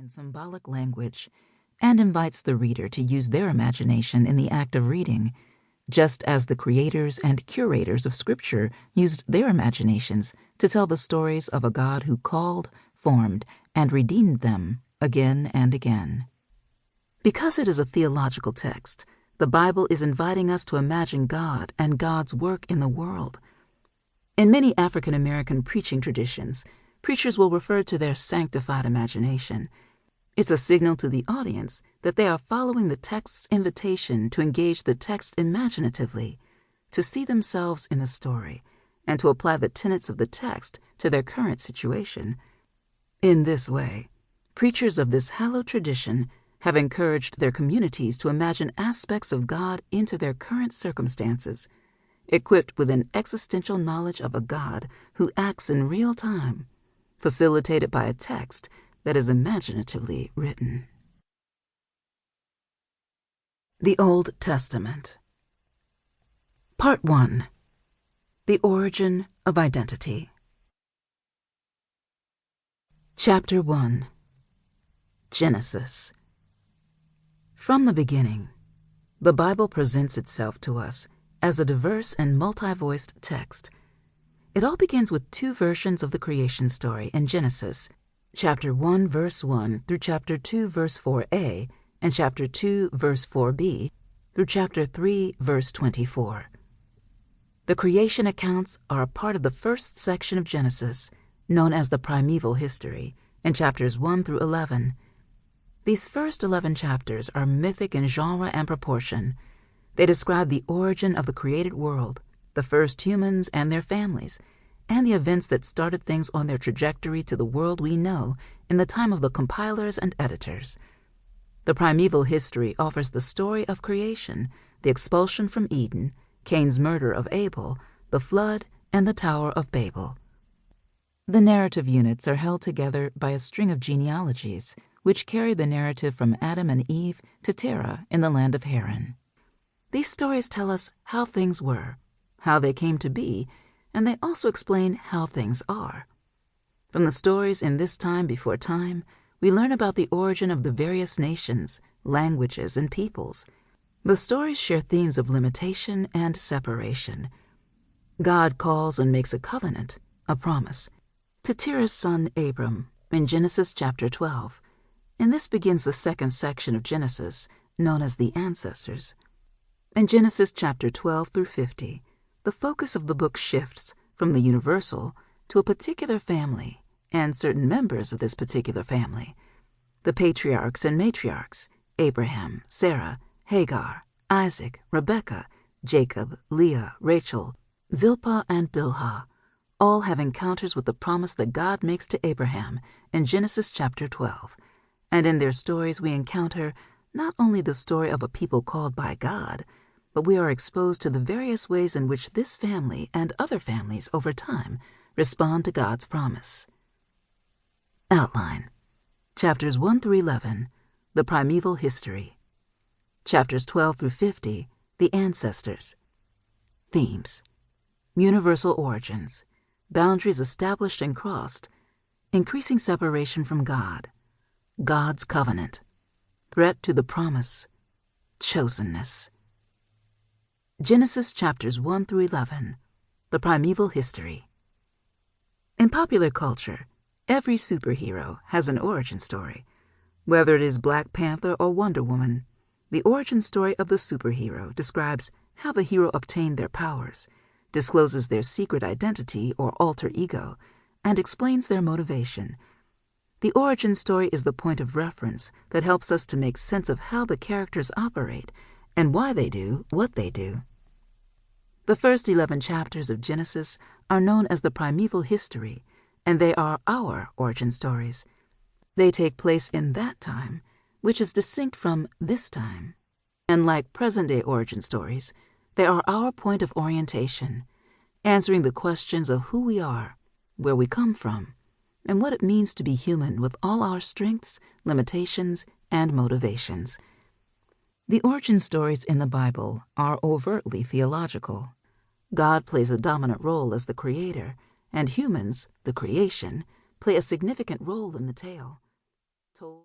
and symbolic language and invites the reader to use their imagination in the act of reading, just as the creators and curators of Scripture used their imaginations to tell the stories of a God who called, formed, and redeemed them again and again. Because it is a theological text, the Bible is inviting us to imagine God and God's work in the world. In many African American preaching traditions, preachers will refer to their sanctified imagination. It's a signal to the audience that they are following the text's invitation to engage the text imaginatively, to see themselves in the story, and to apply the tenets of the text to their current situation. In this way, preachers of this hallowed tradition have encouraged their communities to imagine aspects of God into their current circumstances, equipped with an existential knowledge of a God who acts in real time, facilitated by a text that is imaginatively written. The Old Testament. Part 1. The Origin of Identity. Chapter 1. Genesis. From the beginning, the Bible presents itself to us as a diverse and multi-voiced text. It all begins with two versions of the creation story in Genesis, chapter 1, verse 1 through chapter 2, verse 4a, and chapter 2, verse 4b, through chapter 3, verse 24. The creation accounts are a part of the first section of Genesis, known as the primeval history, in chapters 1 through 11. These first 11 chapters are mythic in genre and proportion. They describe the origin of the created world, the first humans and their families, and the events that started things on their trajectory to the world we know in the time of the compilers and editors. The primeval history offers the story of creation, the expulsion from Eden, Cain's murder of Abel, the flood, and the Tower of Babel. The narrative units are held together by a string of genealogies, which carry the narrative from Adam and Eve to Terah in the land of Haran. These stories tell us how things were, how they came to be, and they also explain how things are. From the stories in this time before time, we learn about the origin of the various nations, languages, and peoples. The stories share themes of limitation and separation. God calls and makes a covenant, a promise, to Terah's son Abram in Genesis chapter 12, and this begins the second section of Genesis, known as the Ancestors. In Genesis chapter 12 through 50, the focus of the book shifts from the universal to a particular family and certain members of this particular family. The patriarchs and matriarchs, Abraham, Sarah, Hagar, Isaac, Rebekah, Jacob, Leah, Rachel, Zilpah, and Bilhah, all have encounters with the promise that God makes to Abraham in Genesis chapter 12. And in their stories we encounter not only the story of a people called by God, but we are exposed to the various ways in which this family and other families over time respond to God's promise. Outline. Chapters 1 through 11, the primeval history. Chapters 12 through 50, the ancestors. Themes. Universal origins, boundaries established and crossed, increasing separation from God, God's covenant, threat to the promise, chosenness. Genesis chapters 1 through 11, the primeval history. In popular culture, every superhero has an origin story. Whether it is Black Panther or Wonder Woman, the origin story of the superhero describes how the hero obtained their powers, discloses their secret identity or alter ego, and explains their motivation. The origin story is the point of reference that helps us to make sense of how the characters operate and why they do what they do. The first 11 chapters of Genesis are known as the primeval history, and they are our origin stories. They take place in that time, which is distinct from this time. And like present-day origin stories, they are our point of orientation, answering the questions of who we are, where we come from, and what it means to be human with all our strengths, limitations, and motivations. The origin stories in the Bible are overtly theological. God plays a dominant role as the creator, and humans, the creation, play a significant role in the tale.